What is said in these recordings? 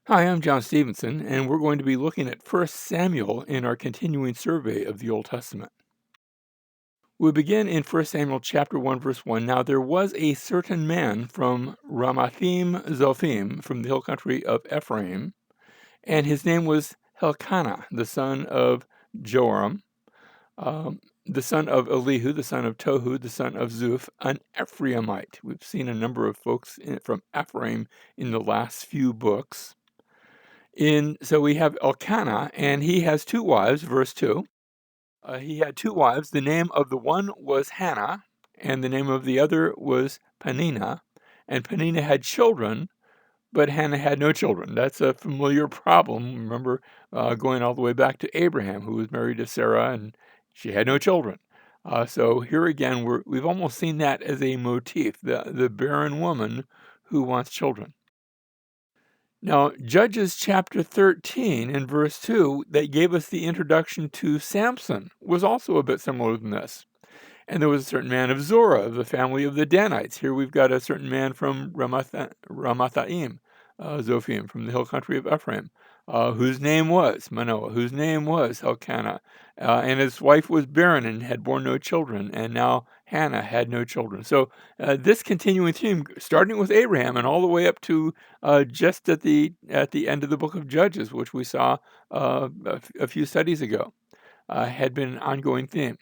Hi, I'm John Stevenson, and we're going to be looking at First Samuel in our continuing survey of the Old Testament. We begin in First Samuel chapter 1, verse 1. Now there was a certain man from Ramathim Zophim, from the hill country of Ephraim, and his name was Elkanah, the son of Joram, the son of Elihu, the son of Tohu, the son of Zuph, an Ephraimite. We've seen a number of folks from Ephraim in the last few books. So we have Elkanah, and he has two wives, verse 2. He had two wives. The name of the one was Hannah, and the name of the other was Peninnah. And Peninnah had children, but Hannah had no children. That's a familiar problem. Remember, going all the way back to Abraham, who was married to Sarah, and she had no children. So here again, we've almost seen that as a motif, the barren woman who wants children. Now, Judges chapter 13 and verse 2, that gave us the introduction to Samson, was also a bit similar than this. And there was a certain man of Zorah, of the family of the Danites. Here we've got a certain man from Ramathaim, Zophim, from the hill country of Ephraim, whose name was Manoah, whose name was Elkanah. And his wife was barren and had borne no children, and now Hannah had no children. So this continuing theme, starting with Abraham and all the way up to just at the end of the book of Judges, which we saw a few studies ago, had been an ongoing theme.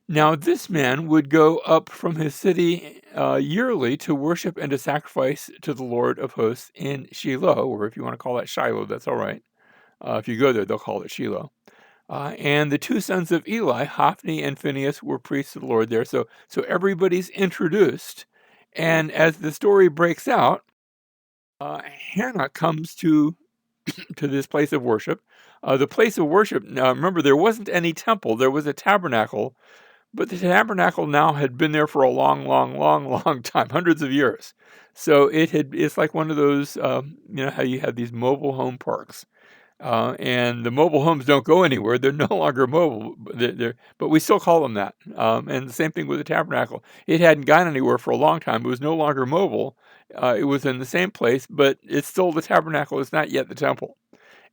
Now this man would go up from his city yearly to worship and to sacrifice to the Lord of hosts in Shiloh, or if you want to call that Shiloh, that's all right. If you go there, they'll call it Shiloh. And the two sons of Eli, Hophni and Phinehas, were priests of the Lord there. So everybody's introduced. And as the story breaks out, Hannah comes to this place of worship. The place of worship, now remember, there wasn't any temple. There was a tabernacle, but the tabernacle now had been there for a long, long, long, long time, hundreds of years. So it's like one of those, how you have these mobile home parks. And the mobile homes don't go anywhere. They're no longer mobile, but we still call them that. And the same thing with the tabernacle. It hadn't gone anywhere for a long time. It was no longer mobile. It was in the same place, but it's still the tabernacle. It's not yet the temple.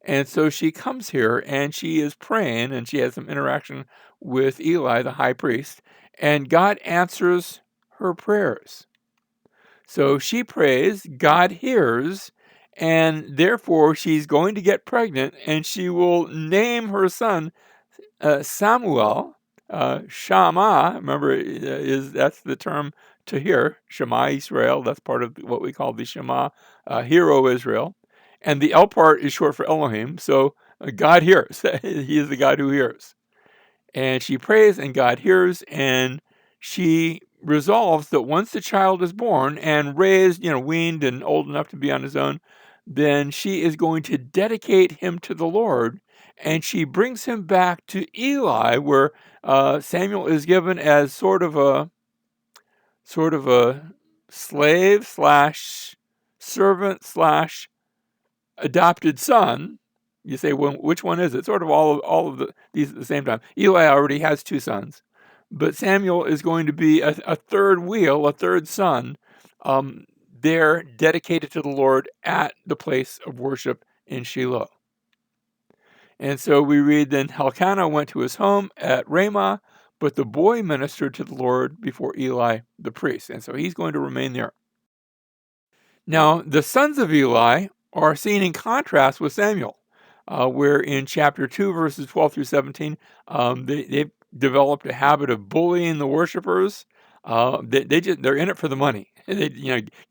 And so she comes here and she is praying and she has some interaction with Eli, the high priest, and God answers her prayers. So she prays, God hears, and therefore she's going to get pregnant and she will name her son Samuel. Shama, remember, that's the term to hear. Shema Israel, that's part of what we call the Shema, Hear, O Israel. And the L part is short for Elohim, so God hears. He is the God who hears. And she prays and God hears, and she resolves that once the child is born and raised, weaned and old enough to be on his own, then she is going to dedicate him to the Lord. And she brings him back to Eli, where Samuel is given as sort of a slave slash servant slash adopted son. You say, well, which one is it? Sort of all of these at the same time. Eli already has two sons, but Samuel is going to be a third wheel, a third son, there dedicated to the Lord at the place of worship in Shiloh. And so we read, then Elkanah went to his home at Ramah, but the boy ministered to the Lord before Eli the priest. And so he's going to remain there. Now, the sons of Eli are seen in contrast with Samuel, where in chapter 2, verses 12 through 17, they've developed a habit of bullying the worshipers. They're in it for the money.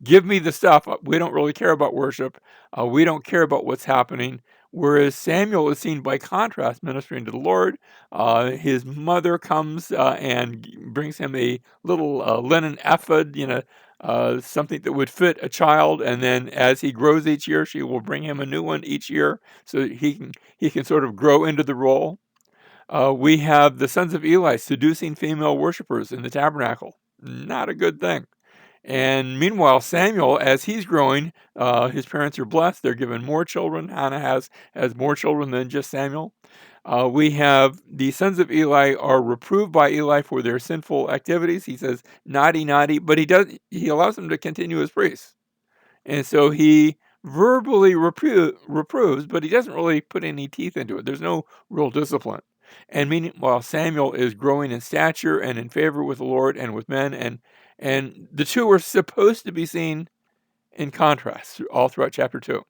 Give me the stuff. We don't really care about worship. We don't care about what's happening. Whereas Samuel is seen by contrast ministering to the Lord. His mother comes and brings him a little linen ephod, something that would fit a child, and then as he grows each year, she will bring him a new one each year, so he can sort of grow into the role. We have the sons of Eli seducing female worshipers in the tabernacle. Not a good thing. And meanwhile, Samuel, as he's growing, his parents are blessed. They're given more children. Hannah has more children than just Samuel. We have the sons of Eli are reproved by Eli for their sinful activities. He says, naughty, naughty, but he allows them to continue as priests. And so he verbally reproves, but he doesn't really put any teeth into it. There's no real discipline. And meanwhile, Samuel is growing in stature and in favor with the Lord and with men, and the two are supposed to be seen in contrast all throughout chapter 2.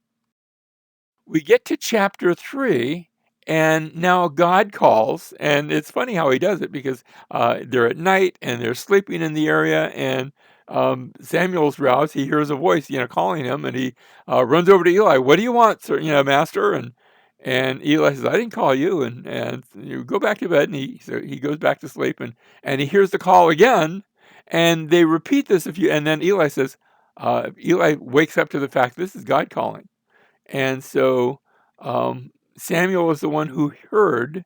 We get to chapter 3, and now God calls, and it's funny how he does it because they're at night and they're sleeping in the area, and Samuel's roused. He hears a voice, calling him, and he runs over to Eli. What do you want, sir, master? And Eli says, I didn't call you, and you go back to bed. And he goes back to sleep, and he hears the call again, and they repeat this and then Eli says, Eli wakes up to the fact this is God calling. And so Samuel was the one who heard,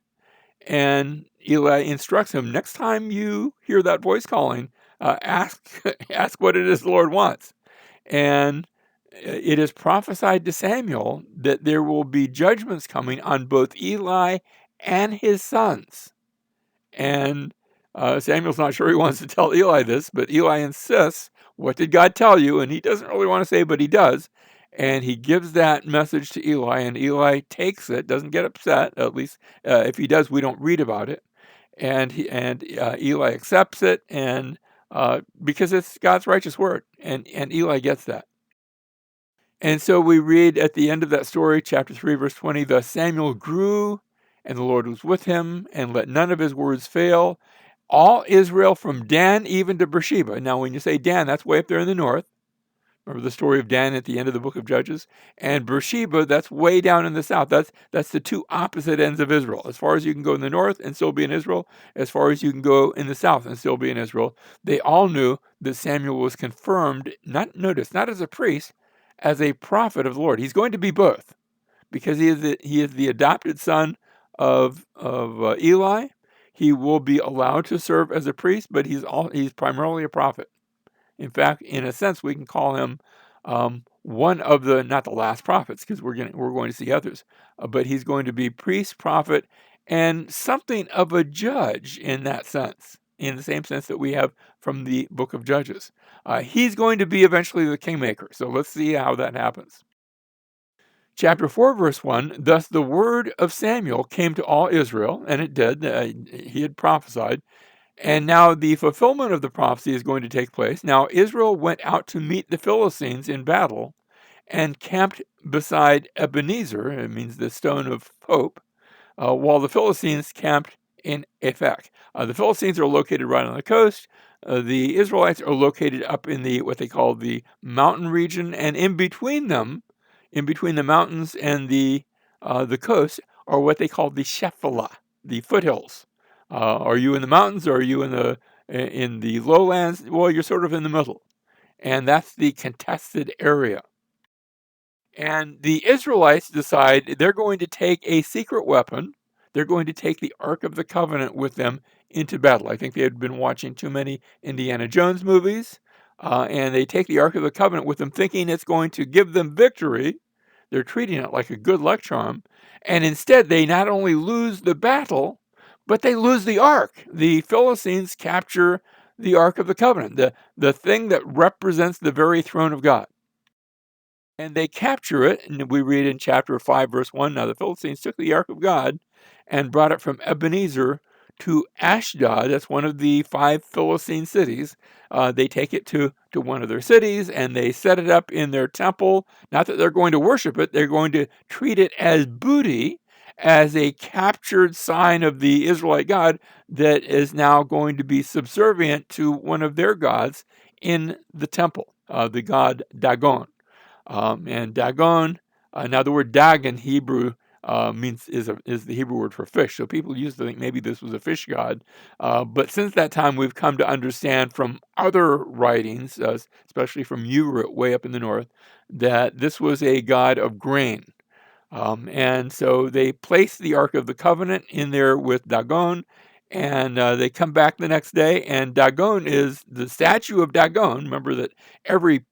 and Eli instructs him, next time you hear that voice calling, ask ask what it is the Lord wants. And it is prophesied to Samuel that there will be judgments coming on both Eli and his sons. And Samuel's not sure he wants to tell Eli this, but Eli insists, what did God tell you? And he doesn't really want to say, but he does. And he gives that message to Eli, and Eli takes it, doesn't get upset. At least if he does, we don't read about it. And Eli accepts it, and because it's God's righteous word, and Eli gets that. And so we read at the end of that story, chapter 3, verse 20, thus Samuel grew, and the Lord was with him, and let none of his words fail. All Israel from Dan even to Beersheba. Now, when you say Dan, that's way up there in the north. Remember the story of Dan at the end of the book of Judges? And Beersheba, that's way down in the south. That's the two opposite ends of Israel. As far as you can go in the north and still be in Israel, as far as you can go in the south and still be in Israel. They all knew that Samuel was confirmed, not as a priest, as a prophet of the Lord. He's going to be both, because he is the adopted son of Eli. He will be allowed to serve as a priest, but he's primarily a prophet. In fact, in a sense, we can call him one of the, not the last prophets, because we're going to see others, but he's going to be priest, prophet, and something of a judge in that sense, in the same sense that we have from the book of Judges. He's going to be eventually the kingmaker. So let's see how that happens. Chapter 4, verse 1, thus the word of Samuel came to all Israel, and it did. He had prophesied. And now the fulfillment of the prophecy is going to take place. Now Israel went out to meet the Philistines in battle and camped beside Ebenezer, it means the stone of hope, while the Philistines camped in Aphek. The Philistines are located right on the coast. The Israelites are located up in what they call the mountain region, and in between the mountains and the coast, are what they call the Shephelah, the foothills. Are you in the mountains, or are you in the lowlands? Well, you're sort of in the middle, and that's the contested area. And the Israelites decide they're going to take a secret weapon. They're going to take the Ark of the Covenant with them into battle. I think they had been watching too many Indiana Jones movies, and they take the Ark of the Covenant with them, thinking it's going to give them victory. They're treating it like a good luck charm, and instead they not only lose the battle, but they lose the Ark. The Philistines capture the Ark of the Covenant, the thing that represents the very throne of God. And they capture it, and we read in chapter 5, verse 1, now the Philistines took the Ark of God and brought it from Ebenezer to Ashdod. That's one of the 5 Philistine cities. They take it to one of their cities, and they set it up in their temple. Not that they're going to worship it, they're going to treat it as booty, as a captured sign of the Israelite God that is now going to be subservient to one of their gods in the temple, the god Dagon. And Dagon, now the word Dag in Hebrew is the Hebrew word for fish. So people used to think maybe this was a fish god. But since that time, we've come to understand from other writings, especially from Uruk way up in the north, that this was a god of grain. And so they place the Ark of the Covenant in there with Dagon, and they come back the next day, and Dagon is the statue of Dagon. Remember that every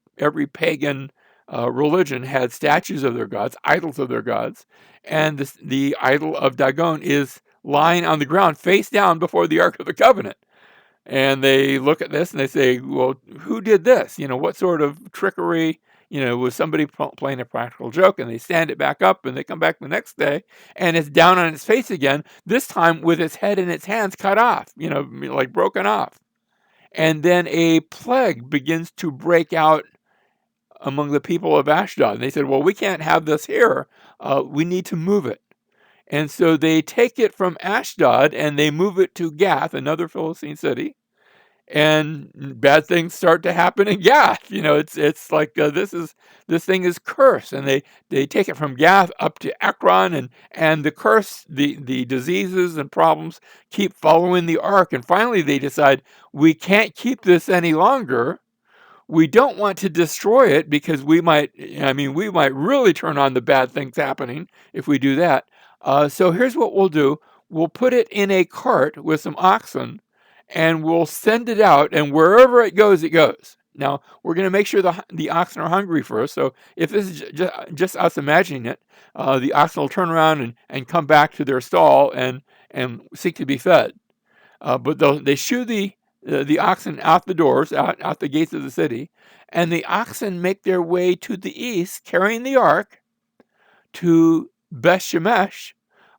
pagan religion had statues of their gods, idols of their gods, and the idol of Dagon is lying on the ground face down before the Ark of the Covenant. And they look at this and they say, well, who did this? What sort of trickery, was somebody playing a practical joke, and they stand it back up, and they come back the next day, and it's down on its face again, this time with its head and its hands cut off, like broken off. And then a plague begins to break out among the people of Ashdod. And they said, well, we can't have this here. We need to move it. And so they take it from Ashdod and they move it to Gath, another Philistine city. And bad things start to happen in Gath. It's like this thing is cursed, and they take it from Gath up to Ekron, and the curse, the diseases and problems keep following the ark, and finally they decide we can't keep this any longer. We don't want to destroy it because we might really turn on the bad things happening if we do that. So here's what we'll do: we'll put it in a cart with some oxen, and we'll send it out, and wherever it goes, it goes. Now, we're going to make sure the oxen are hungry first. So if this is just us imagining it, the oxen will turn around and come back to their stall and seek to be fed. But they shoo the oxen out the doors, out the gates of the city, and the oxen make their way to the east, carrying the ark to Beth Shemesh,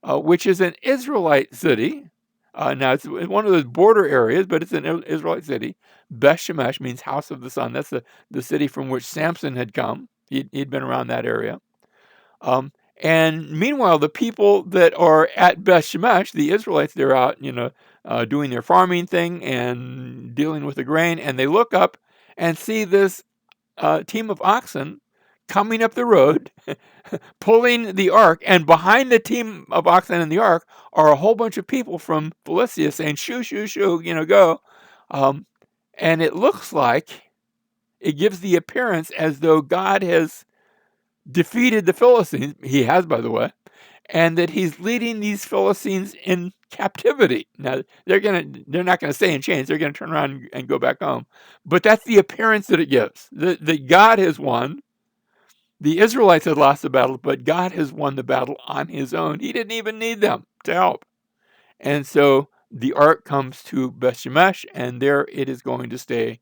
which is an Israelite city. Now, it's one of those border areas, but it's an Israelite city. Beth Shemesh means house of the sun. That's the city from which Samson had come. He'd been around that area. And meanwhile, the people that are at Beth Shemesh, the Israelites, they're out, doing their farming thing and dealing with the grain, and they look up and see this team of oxen coming up the road, pulling the ark, and behind the team of oxen and the ark are a whole bunch of people from Philistia saying, shoo, shoo, shoo, go. And it looks like, it gives the appearance as though God has defeated the Philistines. He has, by the way, and that he's leading these Philistines in captivity. Now, they're not gonna stay in chains. They're gonna turn around and go back home. But that's the appearance that it gives. That God has won. The Israelites had lost the battle, but God has won the battle on his own. He didn't even need them to help. And so the ark comes to Beth Shemesh, and there it is going to stay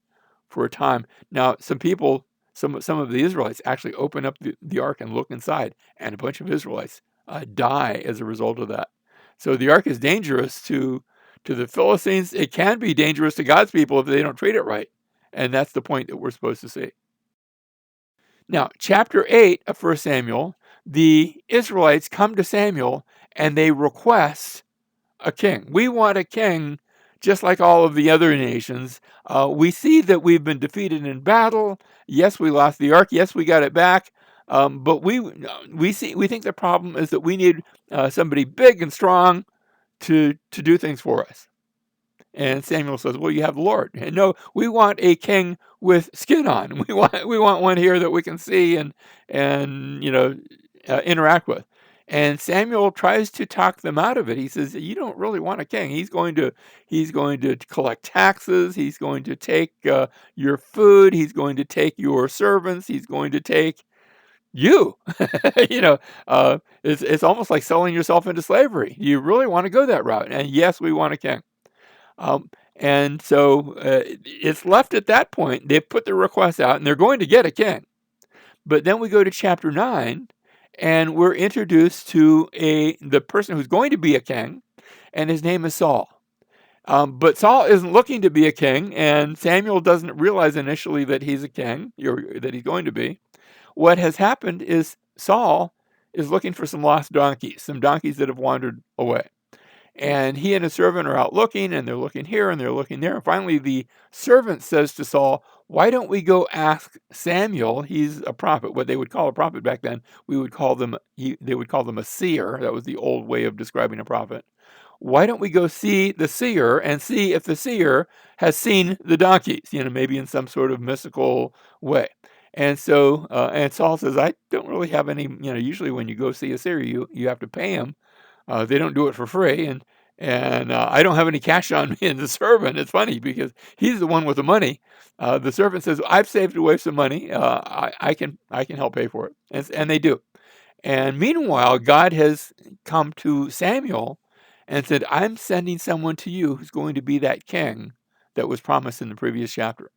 for a time. Now, some of the Israelites actually open up the ark and look inside, and a bunch of Israelites die as a result of that. So the ark is dangerous to the Philistines. It can be dangerous to God's people if they don't treat it right. And that's the point that we're supposed to see. Now, chapter 8 of 1 Samuel, the Israelites come to Samuel and they request a king. We want a king just like all of the other nations. We see that we've been defeated in battle. Yes, we lost the ark. Yes, we got it back. But we think the problem is that we need somebody big and strong to do things for us. And Samuel says, well, you have the Lord. And no, we want a king with skin on. We want one here that we can see and interact with. And Samuel tries to talk them out of it. He says, you don't really want a king. He's going to collect taxes. He's going to take your food. He's going to take your servants. He's going to take you. It's almost like selling yourself into slavery. You really want to go that route? And yes, we want a king. And so it's left at that point. They put the request out, and they're going to get a king. But then we go to chapter 9, and we're introduced to the person who's going to be a king, and his name is Saul. But Saul isn't looking to be a king, and Samuel doesn't realize initially that he's a king, or that he's going to be. What has happened is Saul is looking for some lost donkeys, some donkeys that have wandered away. And he and his servant are out looking, and they're looking here and they're looking there. And finally, the servant says to Saul, why don't we go ask Samuel? He's a prophet. What they would call a prophet back then, they would call them a seer. That was the old way of describing a prophet. Why don't we go see the seer and see if the seer has seen the donkeys, maybe in some sort of mystical way. And so, and Saul says, I don't really have any, usually when you go see a seer, you have to pay him. They don't do it for free, and I don't have any cash on me. And the servant, it's funny because he's the one with the money. The servant says, I've saved away some money. I can help pay for it. And they do. And meanwhile, God has come to Samuel and said, I'm sending someone to you who's going to be that king that was promised in the previous chapter.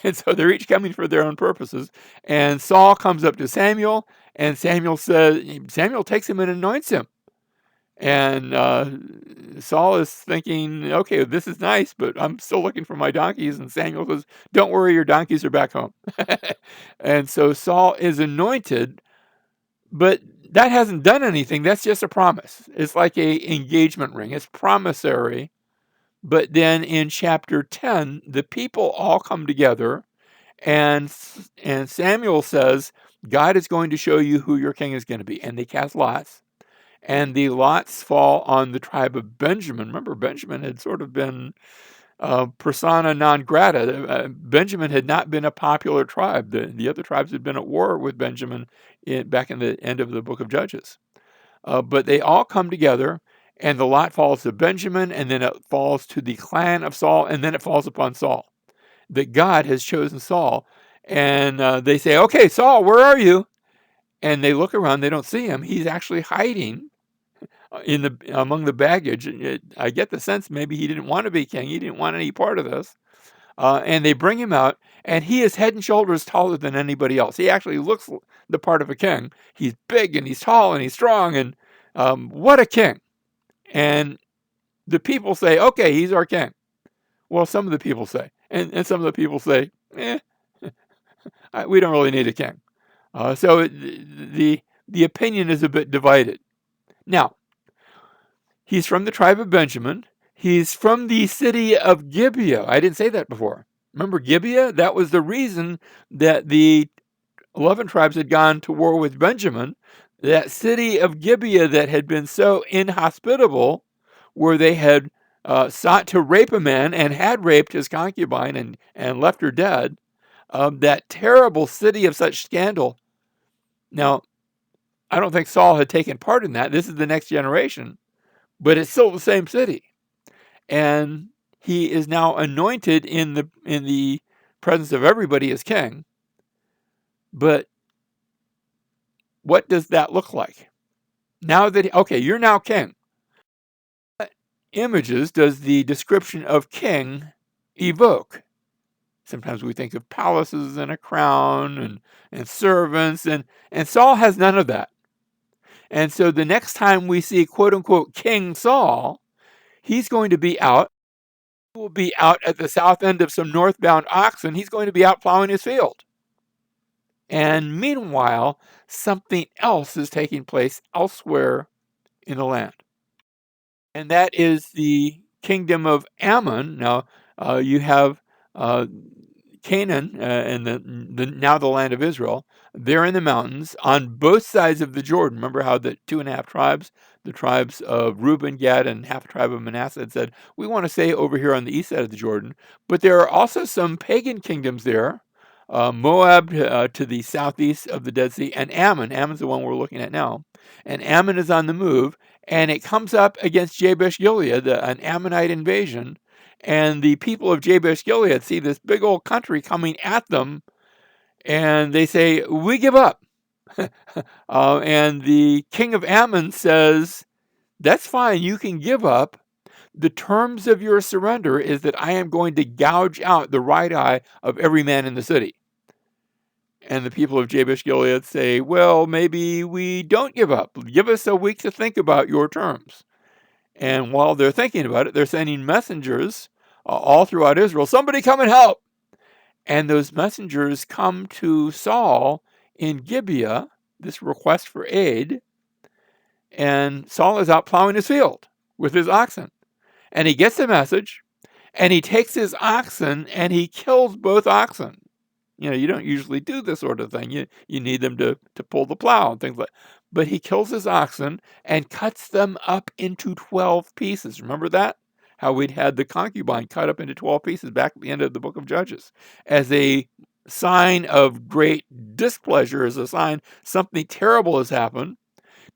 And so they're each coming for their own purposes. And Saul comes up to Samuel, and Samuel takes him and anoints him. And Saul is thinking, okay, this is nice, but I'm still looking for my donkeys. And Samuel says, don't worry, your donkeys are back home. And so Saul is anointed, but that hasn't done anything. That's just a promise. It's like a engagement ring. It's promissory. But then in chapter 10, the people all come together, and Samuel says, God is going to show you who your king is going to be. And they cast lots. And the lots fall on the tribe of Benjamin. Remember, Benjamin had sort of been persona non grata. Benjamin had not been a popular tribe. The other tribes had been at war with Benjamin back in the end of the book of Judges. But they all come together, and the lot falls to Benjamin, and then it falls to the clan of Saul, and then it falls upon Saul. That God has chosen Saul. And they say, okay, Saul, where are you? And they look around, they don't see him. He's actually hiding among the baggage. I get the sense maybe he didn't want to be king. He didn't want any part of this. And they bring him out, and he is head and shoulders taller than anybody else. He actually looks the part of a king. He's big, and he's tall, and he's strong, and what a king. And the people say, okay, he's our king. Well, some of the people say. And some of the people say, we don't really need a king. So the opinion is a bit divided. Now, he's from the tribe of Benjamin. He's from the city of Gibeah. I didn't say that before. Remember Gibeah? That was the reason that the 11 tribes had gone to war with Benjamin. That city of Gibeah that had been so inhospitable, where they had sought to rape a man and had raped his concubine and left her dead. That terrible city of such scandal. Now, I don't think Saul had taken part in that. This is the next generation, but it's still the same city. And he is now anointed in the presence of everybody as king. But what does that look like? Now that, okay, you're now king. What images does the description of king evoke? Sometimes we think of palaces and a crown and servants, and Saul has none of that. And so the next time we see quote unquote King Saul, he's going to be out. He will be out at the south end of some northbound oxen. He's going to be out plowing his field. And meanwhile, something else is taking place elsewhere in the land. And that is the kingdom of Ammon. Now, you have Canaan and now the land of Israel. They're in the mountains on both sides of the Jordan. Remember how the 2.5 tribes, the tribes of Reuben, Gad, and half a tribe of Manasseh had said, we want to stay over here on the east side of the Jordan. But there are also some pagan kingdoms there. Moab to the southeast of the Dead Sea, and Ammon. Ammon's the one we're looking at now. And Ammon is on the move, and it comes up against Jabesh Gilead, an Ammonite invasion. And the people of Jabesh Gilead see this big old country coming at them, and they say, we give up. And the king of Ammon says, that's fine, you can give up. The terms of your surrender is that I am going to gouge out the right eye of every man in the city. And the people of Jabesh Gilead say, well, maybe we don't give up. Give us a week to think about your terms. And while they're thinking about it, they're sending messengers all throughout Israel. Somebody come and help. And those messengers come to Saul in Gibeah, this request for aid. And Saul is out plowing his field with his oxen. And he gets the message, and he takes his oxen, and he kills both oxen. You don't usually do this sort of thing. You need them to pull the plow and things like that. But he kills his oxen and cuts them up into 12 pieces. Remember that? How we'd had the concubine cut up into 12 pieces back at the end of the book of Judges. As a sign of great displeasure, as a sign something terrible has happened.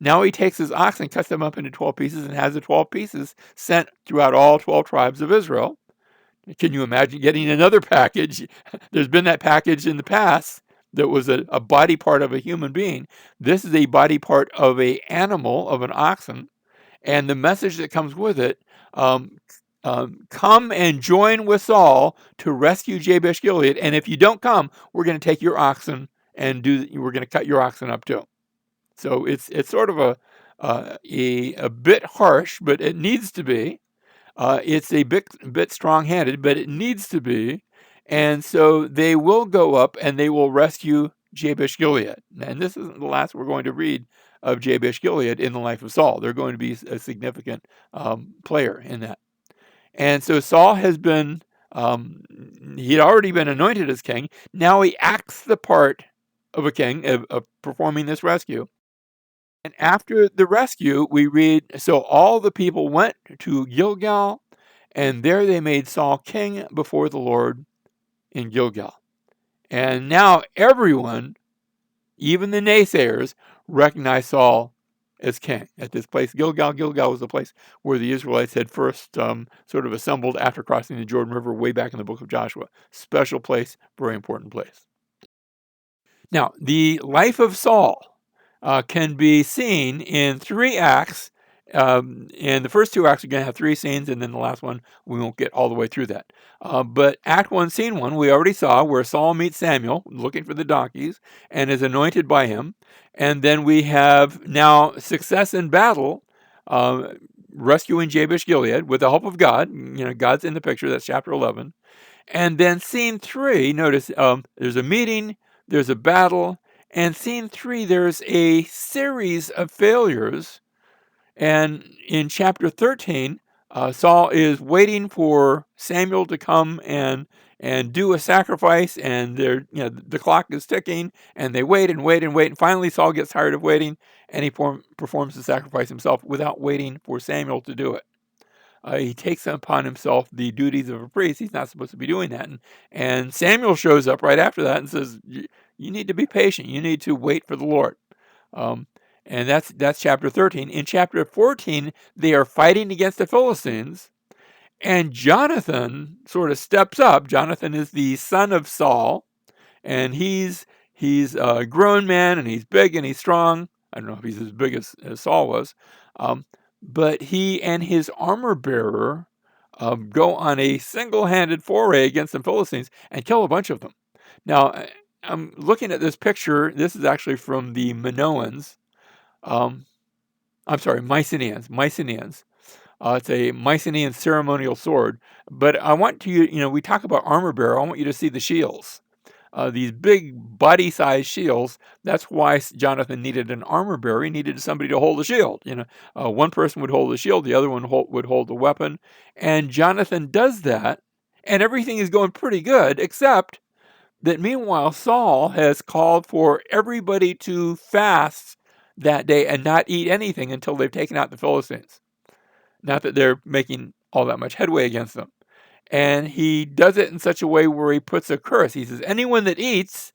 Now he takes his oxen, cuts them up into 12 pieces, and has the 12 pieces sent throughout all 12 tribes of Israel. Can you imagine getting another package? There's been that package in the past that was a body part of a human being. This is a body part of an animal, of an oxen. And the message that comes with it come and join with Saul to rescue Jabesh Gilead. And if you don't come, we're going to take your oxen and we're going to cut your oxen up too. So it's sort of a bit harsh, but it needs to be. It's a bit strong-handed, but it needs to be. And so they will go up and they will rescue Jabesh Gilead. And this isn't the last we're going to read of Jabesh Gilead in the life of Saul. They're going to be a significant player in that. And so Saul has been, he'd already been anointed as king. Now he acts the part of a king, of performing this rescue. And after the rescue, we read, so all the people went to Gilgal, and there they made Saul king before the Lord in Gilgal. And now everyone, even the naysayers, recognize Saul as king at this place. Gilgal was the place where the Israelites had first sort of assembled after crossing the Jordan River way back in the book of Joshua. Special place, very important place. Now, the life of Saul can be seen in 3 acts. And the first 2 acts are going to have 3 scenes, and then the last one, we won't get all the way through that. But Act 1, Scene 1, we already saw where Saul meets Samuel, looking for the donkeys, and is anointed by him. And then we have now success in battle, rescuing Jabesh Gilead with the help of God. God's in the picture. That's chapter 11. And then Scene 3, notice there's a meeting, there's a battle, and Scene 3, there's a series of failures. And in chapter 13, Saul is waiting for Samuel to come and do a sacrifice, and the clock is ticking, and they wait and wait and wait, and finally Saul gets tired of waiting, and he performs the sacrifice himself without waiting for Samuel to do it. He takes upon himself the duties of a priest. He's not supposed to be doing that. And Samuel shows up right after that and says, you need to be patient. You need to wait for the Lord. And that's chapter 13. In chapter 14, they are fighting against the Philistines. And Jonathan sort of steps up. Jonathan is the son of Saul. And he's a grown man, and he's big and he's strong. I don't know if he's as big as Saul was. But he and his armor bearer go on a single-handed foray against the Philistines and kill a bunch of them. Now, I'm looking at this picture. This is actually from the Minoans. Mycenaeans. It's a Mycenaean ceremonial sword. But I want you, we talk about armor bearer. I want you to see the shields. These big body-sized shields. That's why Jonathan needed an armor bearer. He needed somebody to hold the shield. One person would hold the shield, the other one would hold the weapon. And Jonathan does that, and everything is going pretty good, except that meanwhile Saul has called for everybody to fast that day and not eat anything until they've taken out the Philistines. Not that they're making all that much headway against them. And he does it in such a way where he puts a curse. He says, anyone that eats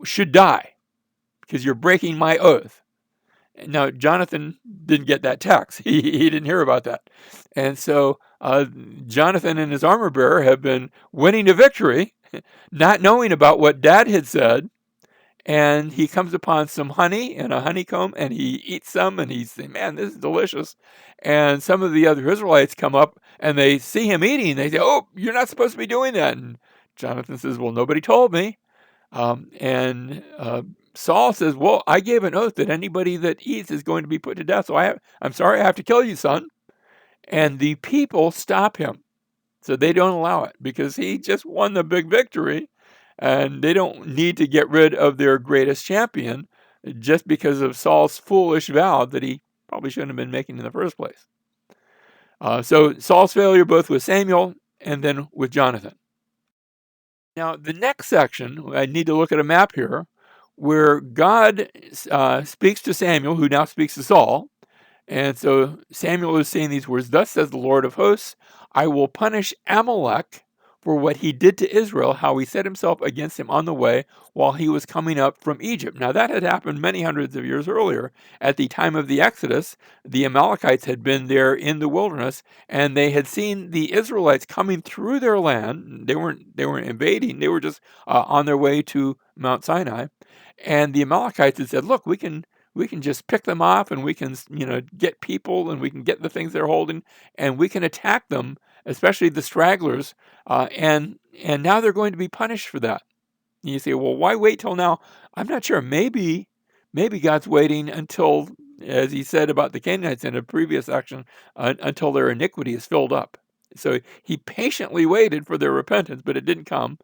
should die because you're breaking my oath. Now, Jonathan didn't get that text. He didn't hear about that. And so Jonathan and his armor bearer have been winning a victory, not knowing about what Dad had said. And he comes upon some honey and a honeycomb, and he eats some, and he's saying, man, this is delicious. And some of the other Israelites come up, and they see him eating. They say, oh, you're not supposed to be doing that. And Jonathan says, well, nobody told me. And Saul says, well, I gave an oath that anybody that eats is going to be put to death. So I'm sorry, I have to kill you, son. And the people stop him. So they don't allow it because he just won the big victory. And they don't need to get rid of their greatest champion just because of Saul's foolish vow that he probably shouldn't have been making in the first place. So Saul's failure both with Samuel and then with Jonathan. Now, the next section, I need to look at a map here, where God speaks to Samuel, who now speaks to Saul. And so Samuel is saying these words, thus says the Lord of hosts, I will punish Amalek for what he did to Israel, how he set himself against him on the way while he was coming up from Egypt. Now that had happened many hundreds of years earlier. At the time of the Exodus, the Amalekites had been there in the wilderness, and they had seen the Israelites coming through their land. They weren't invading, they were just on their way to Mount Sinai. And the Amalekites had said, look, we can we can just pick them off, and we can, get people, and we can get the things they're holding, and we can attack them, especially the stragglers, and now they're going to be punished for that. And you say, well, why wait till now? I'm not sure. Maybe God's waiting until, as he said about the Canaanites in a previous section, until their iniquity is filled up. So he patiently waited for their repentance, but it didn't come.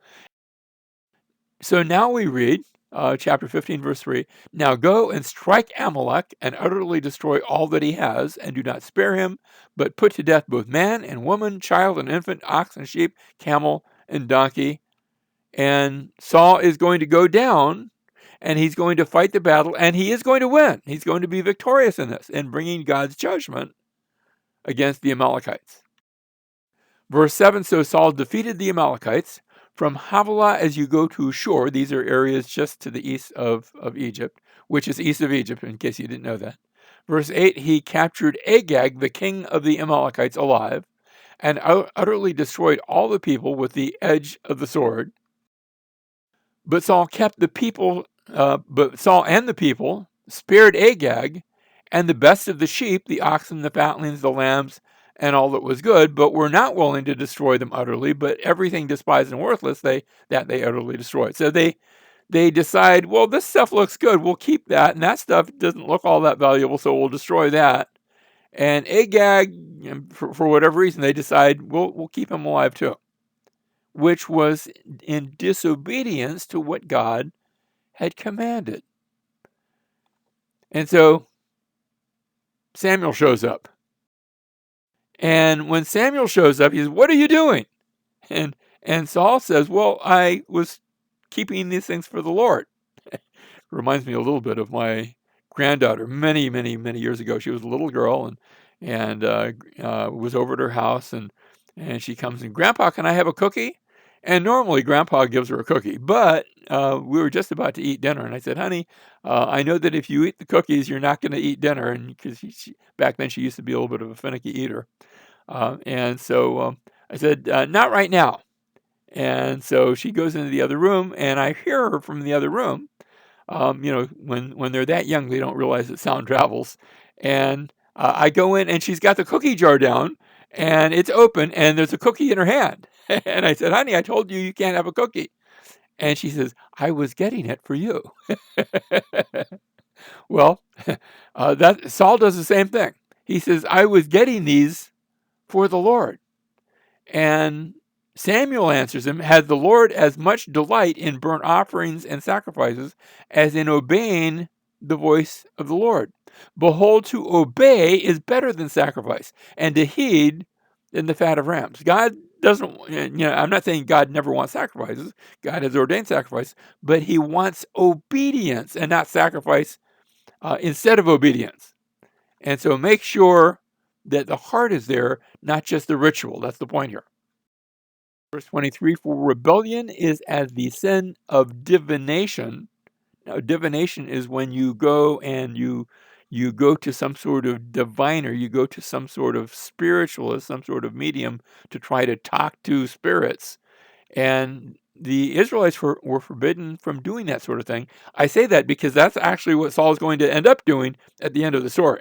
So now we read chapter 15, verse 3. Now go and strike Amalek and utterly destroy all that he has, and do not spare him, but put to death both man and woman, child and infant, ox and sheep, camel and donkey. And Saul is going to go down, and he's going to fight the battle, and he is going to win. He's going to be victorious in this, in bringing God's judgment against the Amalekites. Verse 7, so Saul defeated the Amalekites from Havilah as you go to Shur. These are areas just to the east of Egypt, which is east of Egypt, in case you didn't know that. Verse 8, he captured Agag, the king of the Amalekites, alive, and utterly destroyed all the people with the edge of the sword. But Saul and the people spared Agag and the best of the sheep, the oxen, the fatlings, the lambs, and all that was good, but were not willing to destroy them utterly, but everything despised and worthless they utterly destroyed. So they decide, well, this stuff looks good, we'll keep that, and that stuff doesn't look all that valuable, so we'll destroy that. And Agag, for whatever reason, they decide, we'll keep him alive too, which was in disobedience to what God had commanded. And so Samuel shows up. And when Samuel shows up, he says, what are you doing? And Saul says, well, I was keeping these things for the Lord. Reminds me a little bit of my granddaughter. Many, many, many years ago, she was a little girl, and was over at her house, and she comes in, Grandpa, can I have a cookie? And normally Grandpa gives her a cookie, but we were just about to eat dinner, and I said, honey, I know that if you eat the cookies, you're not going to eat dinner, and because back then she used to be a little bit of a finicky eater. And so I said, not right now. And so she goes into the other room, and I hear her from the other room. When they're that young, they don't realize that sound travels. And I go in, and she's got the cookie jar down, and it's open, and there's a cookie in her hand. And I said, honey, I told you can't have a cookie. And she says, I was getting it for you. Well, that Saul does the same thing. He says, I was getting these for the Lord. And Samuel answers him, had the Lord as much delight in burnt offerings and sacrifices as in obeying the voice of the Lord? Behold, to obey is better than sacrifice, and to heed than the fat of rams. God doesn't, I'm not saying God never wants sacrifices. God has ordained sacrifice, but he wants obedience and not sacrifice instead of obedience. And so make sure that the heart is there, not just the ritual. That's the point here. Verse 23, for rebellion is as the sin of divination. Now, divination is when you go and you go to some sort of diviner, you go to some sort of spiritualist, some sort of medium to try to talk to spirits. And the Israelites were forbidden from doing that sort of thing. I say that because that's actually what Saul is going to end up doing at the end of the story.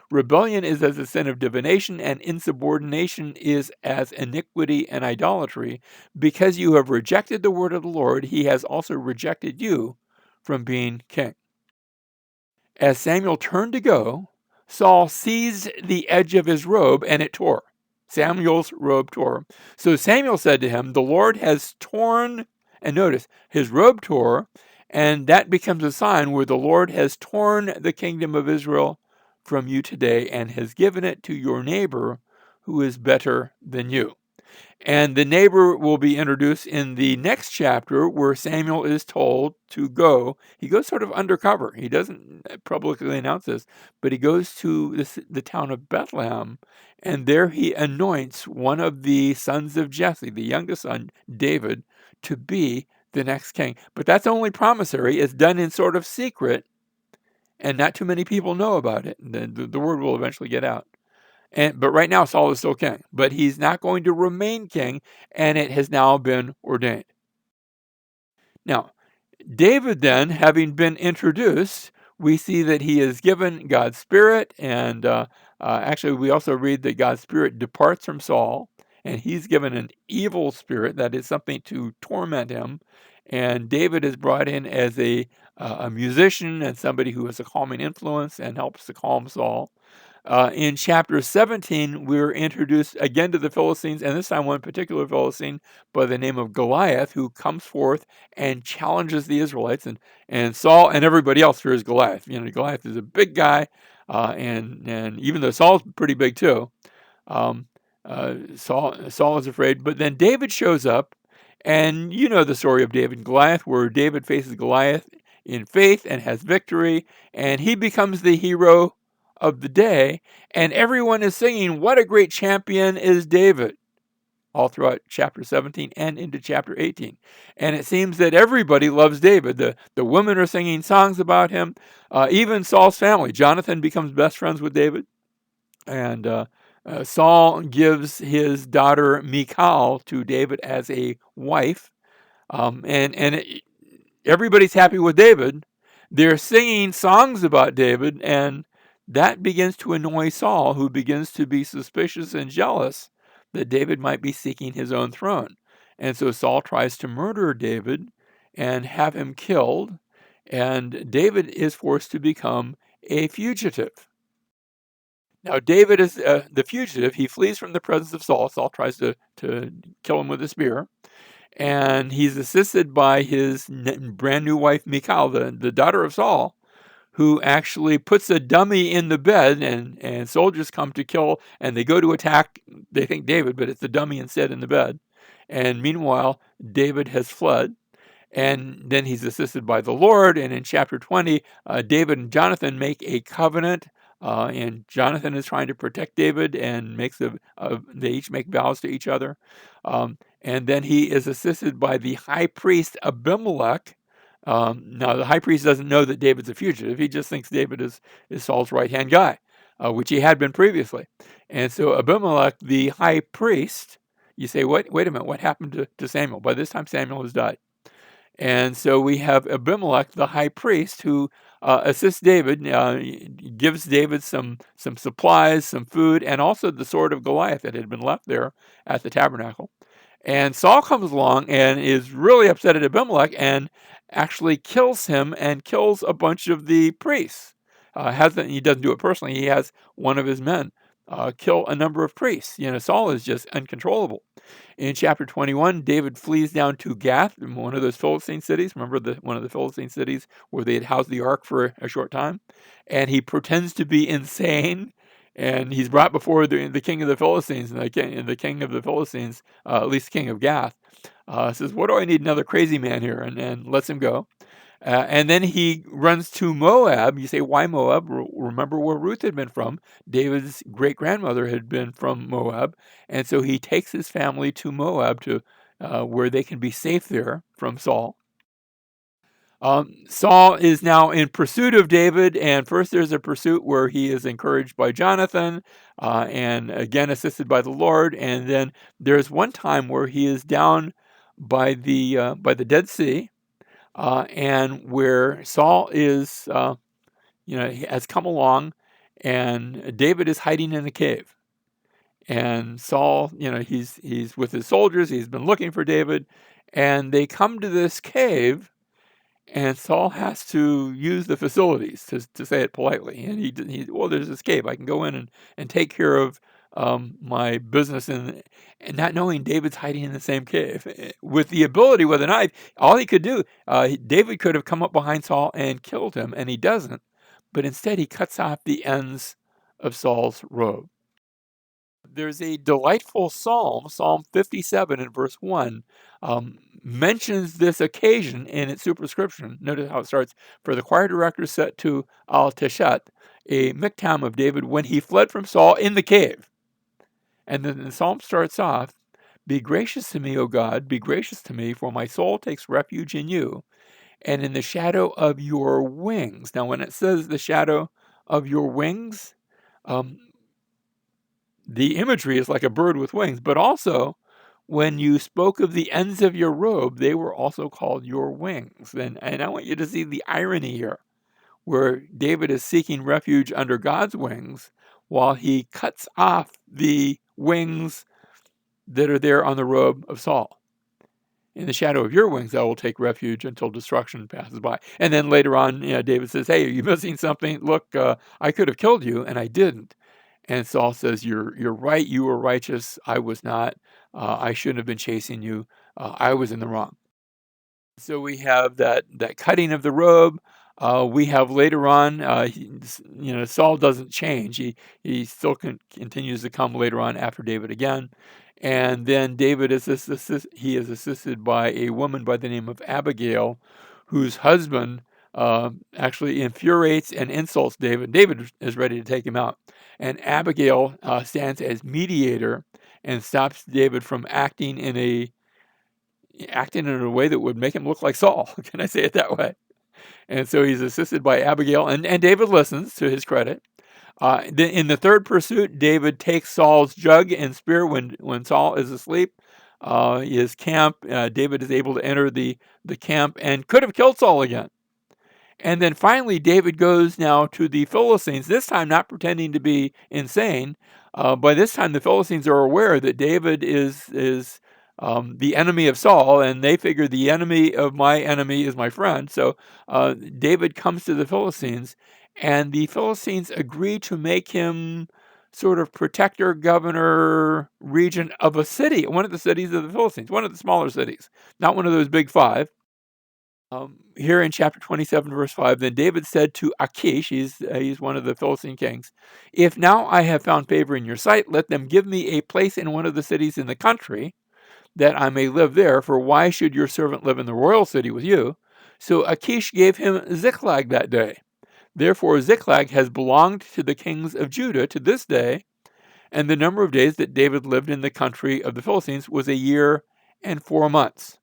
Rebellion is as a sin of divination, and insubordination is as iniquity and idolatry. Because you have rejected the word of the Lord, he has also rejected you from being king. As Samuel turned to go, Saul seized the edge of his robe, and it tore. Samuel's robe tore. So Samuel said to him, the Lord has torn, and notice, his robe tore, and that becomes a sign where the Lord has torn the kingdom of Israel from you today and has given it to your neighbor who is better than you. And the neighbor will be introduced in the next chapter, where Samuel is told to go. He goes sort of undercover. He doesn't publicly announce this, but he goes to the town of Bethlehem, and there he anoints one of the sons of Jesse, the youngest son, David, to be the next king. But that's only promissory. It's done in sort of secret, and not too many people know about it. The word will eventually get out. But right now, Saul is still king. But he's not going to remain king, and it has now been ordained. Now, David then, having been introduced, we see that he is given God's Spirit, and actually we also read that God's Spirit departs from Saul, and he's given an evil spirit, that is something to torment him. And David is brought in as a musician and somebody who has a calming influence and helps to calm Saul. In chapter 17, we're introduced again to the Philistines, and this time one particular Philistine by the name of Goliath, who comes forth and challenges the Israelites. And Saul and everybody else fears Goliath. Goliath is a big guy, and even though Saul's pretty big too, um, Saul is afraid. But then David shows up, and you know the story of David and Goliath, where David faces Goliath in faith and has victory, and he becomes the hero of the day, and everyone is singing, "What a great champion is David," all throughout chapter 17 and into chapter 18. And it seems that everybody loves David. The women are singing songs about him. Even Saul's family. Jonathan becomes best friends with David. And Saul gives his daughter Michal to David as a wife. Everybody's happy with David. They're singing songs about David, and that begins to annoy Saul, who begins to be suspicious and jealous that David might be seeking his own throne. And so Saul tries to murder David and have him killed, and David is forced to become a fugitive. Now, David is the fugitive. He flees from the presence of Saul. Saul tries to kill him with a spear. And he's assisted by his brand new wife, Michal, the daughter of Saul, who actually puts a dummy in the bed, and soldiers come to kill, and they go to attack, they think David, but it's the dummy instead in the bed. And meanwhile, David has fled. And then he's assisted by the Lord. And in chapter 20, David and Jonathan make a covenant. And Jonathan is trying to protect David and they each make vows to each other. And then he is assisted by the high priest Abimelech. Now, the high priest doesn't know that David's a fugitive. He just thinks David is Saul's right-hand guy, which he had been previously. And so Abimelech, the high priest, you say, wait a minute, what happened to Samuel? By this time, Samuel has died. And so we have Abimelech, the high priest, who assists David, gives David some supplies, some food, and also the sword of Goliath that had been left there at the tabernacle. And Saul comes along and is really upset at Abimelech and actually kills him and kills a bunch of the priests. He doesn't do it personally. He has one of his men kill a number of priests. Saul is just uncontrollable. In chapter 21, David flees down to Gath, one of those Philistine cities. Remember one of the Philistine cities where they had housed the ark for a short time? And he pretends to be insane, and he's brought before the king of the Philistines, and the king of the Philistines, at least king of Gath, says, "What do I need another crazy man here?" and lets him go. And then he runs to Moab. You say, why Moab? Remember where Ruth had been from. David's great-grandmother had been from Moab. And so he takes his family to Moab to where they can be safe there from Saul. Saul is now in pursuit of David, and first there's a pursuit where he is encouraged by Jonathan, and again assisted by the Lord. And then there's one time where he is down by the Dead Sea, and where Saul is, has come along, and David is hiding in a cave. And Saul, he's with his soldiers. He's been looking for David, and they come to this cave, and Saul has to use the facilities, to say it politely. And well, there's this cave. I can go in and take care of my business, and not knowing David's hiding in the same cave. With the ability with a knife, all he could do, David could have come up behind Saul and killed him, and he doesn't. But instead, he cuts off the ends of Saul's robe. There's a delightful psalm, Psalm 57 in verse 1, mentions this occasion in its superscription. Notice how it starts. For the choir director set to Al-Teshet, a miktam of David when he fled from Saul in the cave. And then the psalm starts off, be gracious to me, O God, be gracious to me, for my soul takes refuge in you, and in the shadow of your wings. Now, when it says the shadow of your wings, the imagery is like a bird with wings, but also when you spoke of the ends of your robe, they were also called your wings. And I want you to see the irony here. where David is seeking refuge under God's wings while he cuts off the wings that are there on the robe of Saul. In the shadow of your wings, I will take refuge until destruction passes by. And then later on, David says, hey, are you missing something? Look, I could have killed you, and I didn't. And Saul says, you're right. You were righteous. I was not. I shouldn't have been chasing you. I was in the wrong. So we have that cutting of the robe. We have later on, Saul doesn't change. He still continues to come later on after David again. And then David is assisted by a woman by the name of Abigail, whose husband actually infuriates and insults David. David is ready to take him out. And Abigail stands as mediator and stops David from acting in a way that would make him look like Saul. Can I say it that way? And so he's assisted by Abigail, and David listens, to his credit. In the third pursuit, David takes Saul's jug and spear when Saul is asleep. His camp, David is able to enter the camp and could have killed Saul again. And then finally, David goes now to the Philistines, this time not pretending to be insane. By this time, the Philistines are aware that David is the enemy of Saul, and they figure the enemy of my enemy is my friend. So David comes to the Philistines, and the Philistines agree to make him sort of protector, governor, regent of a city, one of the cities of the Philistines, one of the smaller cities, not one of those big five. Here in chapter 27, verse 5, then David said to Achish, he's one of the Philistine kings, if now I have found favor in your sight, let them give me a place in one of the cities in the country, that I may live there, for why should your servant live in the royal city with you? So Achish gave him Ziklag that day. Therefore Ziklag has belonged to the kings of Judah to this day, and the number of days that David lived in the country of the Philistines was 1 year and 4 months.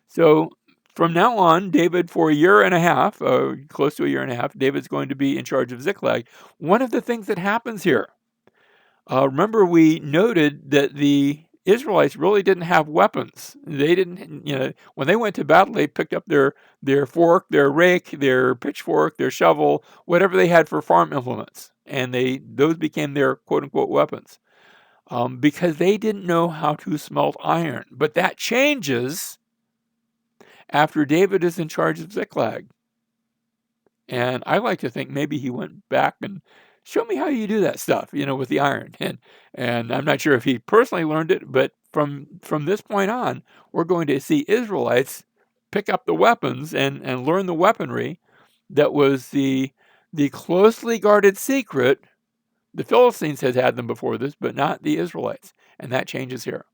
So from now on, David, for 1.5 years, close to 1.5 years, David's going to be in charge of Ziklag. One of the things that happens here, remember we noted that the Israelites really didn't have weapons. They didn't, when they went to battle, they picked up their fork, their rake, their pitchfork, their shovel, whatever they had for farm implements. And those became their quote unquote weapons. Because they didn't know how to smelt iron. But that changes after David is in charge of Ziklag. And I like to think maybe he went back and show me how you do that stuff, with the iron. And I'm not sure if he personally learned it, but from this point on, we're going to see Israelites pick up the weapons and learn the weaponry that was the closely guarded secret. The Philistines had them before this, but not the Israelites. And that changes here.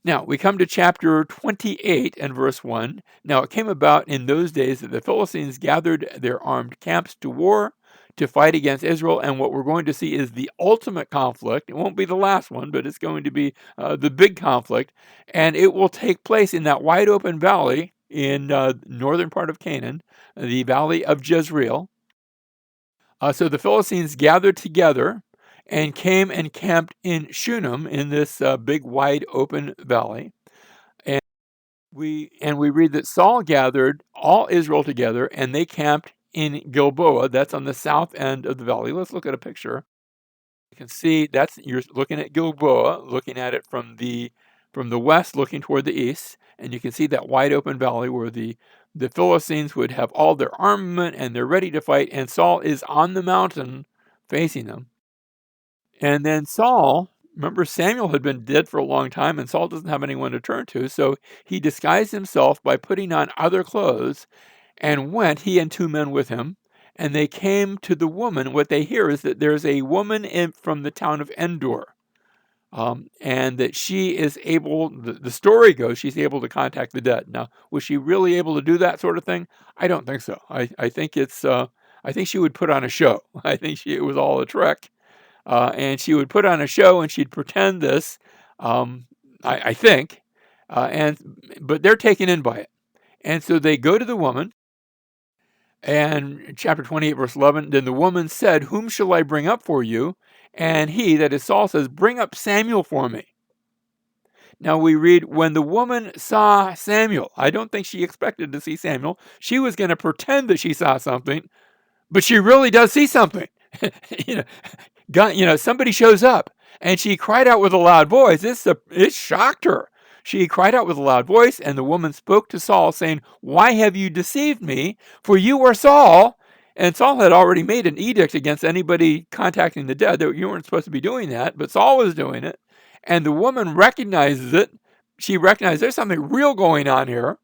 Now, we come to chapter 28 and verse 1. Now, it came about in those days that the Philistines gathered their armed camps to war to fight against Israel. And what we're going to see is the ultimate conflict. It won't be the last one, but it's going to be the big conflict. And it will take place in that wide open valley in northern part of Canaan, the valley of Jezreel. So the Philistines gathered together and came and camped in Shunem, in this big, wide, open valley. And we read that Saul gathered all Israel together, and they camped in Gilboa. That's on the south end of the valley. Let's look at a picture. You can see you're looking at Gilboa, looking at it from the west, looking toward the east, and you can see that wide open valley where the Philistines would have all their armament and they're ready to fight, and Saul is on the mountain facing them. And then Saul, remember Samuel had been dead for a long time, and Saul doesn't have anyone to turn to, so he disguised himself by putting on other clothes and went, he and 2 men with him, and they came to the woman. What they hear is that there's a woman from the town of Endor, and that she is able, the story goes, she's able to contact the dead. Now, was she really able to do that sort of thing? I don't think so. I think I think she would put on a show. I think it was all a trick. And she would put on a show and she'd pretend this, I think, but they're taken in by it. And so they go to the woman, and chapter 28, verse 11, then the woman said, whom shall I bring up for you? And he, that is Saul, says, bring up Samuel for me. Now we read, when the woman saw Samuel, I don't think she expected to see Samuel. She was going to pretend that she saw something, but she really does see something. you know, God, somebody shows up, and she cried out with a loud voice. It shocked her. She cried out with a loud voice, and the woman spoke to Saul, saying, "Why have you deceived me? For you are Saul." And Saul had already made an edict against anybody contacting the dead. That you weren't supposed to be doing that, but Saul was doing it. And the woman recognizes it. She recognizes there's something real going on here,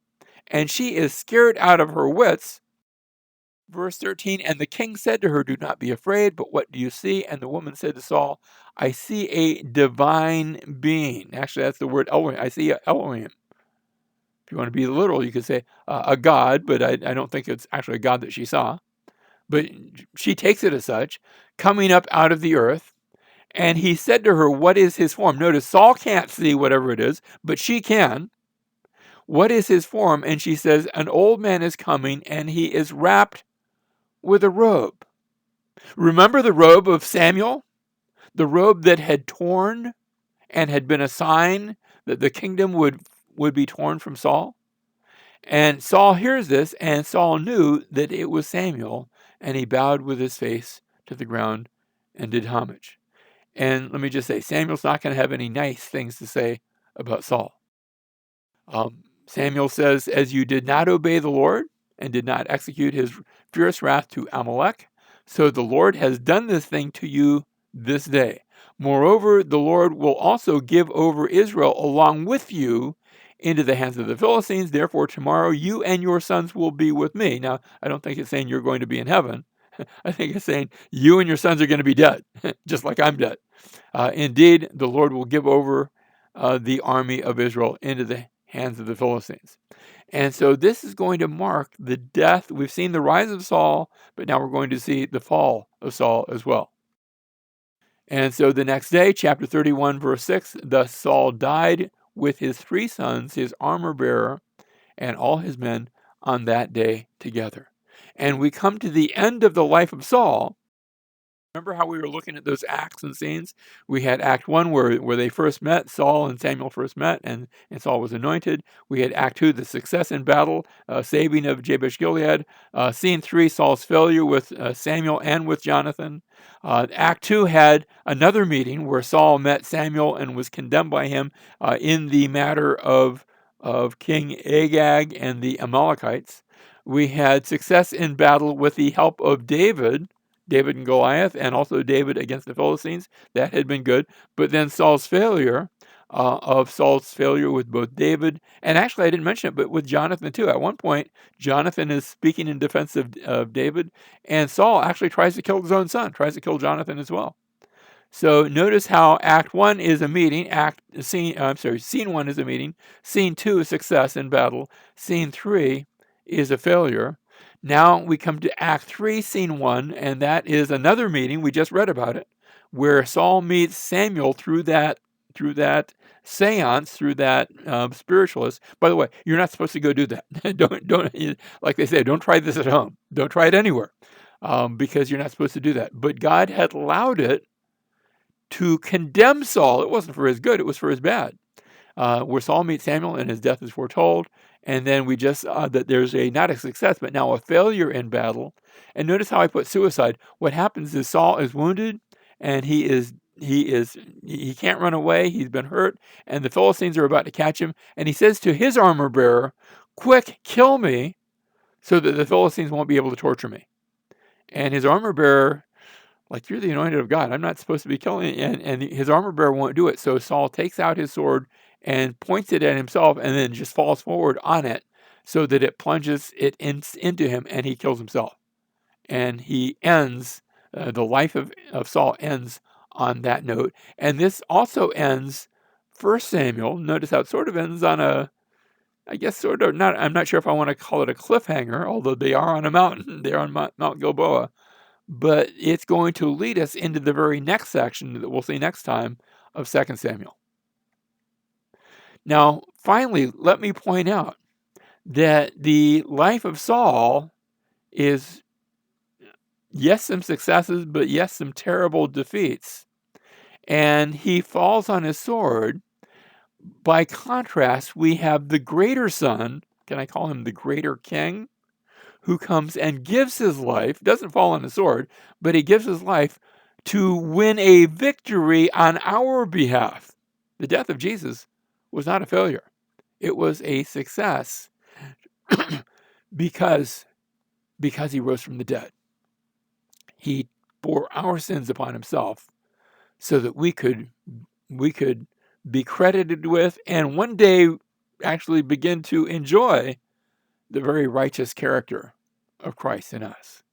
and she is scared out of her wits. Verse 13, and the king said to her, "Do not be afraid, but what do you see?" And the woman said to Saul, "I see a divine being." Actually, that's the word Elohim. I see a Elohim. If you want to be literal, you could say a god, but I don't think it's actually a god that she saw. But she takes it as such, coming up out of the earth. And he said to her, "What is his form?" Notice Saul can't see whatever it is, but she can. "What is his form?" And she says, "An old man is coming, and he is wrapped with a robe." Remember the robe of Samuel? The robe that had torn and had been a sign that the kingdom would be torn from Saul? And Saul hears this, and Saul knew that it was Samuel, and he bowed with his face to the ground and did homage. And let me just say, Samuel's not going to have any nice things to say about Saul. Samuel says, "As you did not obey the Lord and did not execute his fierce wrath to Amalek, so the Lord has done this thing to you this day. Moreover, the Lord will also give over Israel along with you into the hands of the Philistines. Therefore, tomorrow you and your sons will be with me." Now, I don't think it's saying you're going to be in heaven. I think it's saying you and your sons are going to be dead, just like I'm dead. Indeed, the Lord will give over the army of Israel into the hands of the Philistines. And so this is going to mark the death. We've seen the rise of Saul, but now we're going to see the fall of Saul as well. And so the next day, chapter 31, verse 6, thus Saul died with his 3 sons, his armor bearer, and all his men on that day together. And we come to the end of the life of Saul. Remember how we were looking at those acts and scenes? We had Act 1 where they first met, Saul and Samuel first met, and Saul was anointed. We had Act 2, the success in battle, saving of Jabesh Gilead. Scene 3, Saul's failure with Samuel and with Jonathan. Act 2 had another meeting where Saul met Samuel and was condemned by him in the matter of King Agag and the Amalekites. We had success in battle with the help of David and Goliath, and also David against the Philistines. That had been good. But then Saul's failure with both David, and actually I didn't mention it, but with Jonathan too. At one point, Jonathan is speaking in defense of David, and Saul actually tries to kill his own son, tries to kill Jonathan as well. So notice how Act 1 is a meeting, Scene 1 is a meeting, Scene 2 is success in battle, Scene 3 is a failure. Now we come to Act 3, Scene 1, and that is another meeting, we just read about it, where Saul meets Samuel through that seance, through that spiritualist. By the way, you're not supposed to go do that. don't like they say, don't try this at home. Don't try it anywhere, because you're not supposed to do that. But God had allowed it to condemn Saul. It wasn't for his good, it was for his bad. Where Saul meets Samuel and his death is foretold. And then we just saw that there's not a success, but now a failure in battle. And notice how I put suicide. What happens is Saul is wounded, and he can't run away. He's been hurt, and the Philistines are about to catch him. And he says to his armor bearer, "Quick, kill me, so that the Philistines won't be able to torture me." And his armor bearer, like, "You're the anointed of God. I'm not supposed to be killing you." And his armor bearer won't do it. So Saul takes out his sword and points it at himself, and then just falls forward on it so that it plunges it into him, and he kills himself. And he ends, the life of Saul ends on that note. And this also ends 1 Samuel. Notice how it sort of ends on I guess sort of not, I'm not sure if I want to call it a cliffhanger, although they are on a mountain. They're on Mount Gilboa. But it's going to lead us into the very next section that we'll see next time of 2 Samuel. Now, finally, let me point out that the life of Saul is, yes, some successes, but yes, some terrible defeats. And he falls on his sword, By contrast, we have the greater Son, can I call him the greater King, who comes and gives his life, doesn't fall on the sword, but he gives his life to win a victory on our behalf. The death of Jesus was not a failure. It was a success because he rose from the dead. He bore our sins upon himself so that we could be credited with and one day actually begin to enjoy the very righteous character of Christ in us.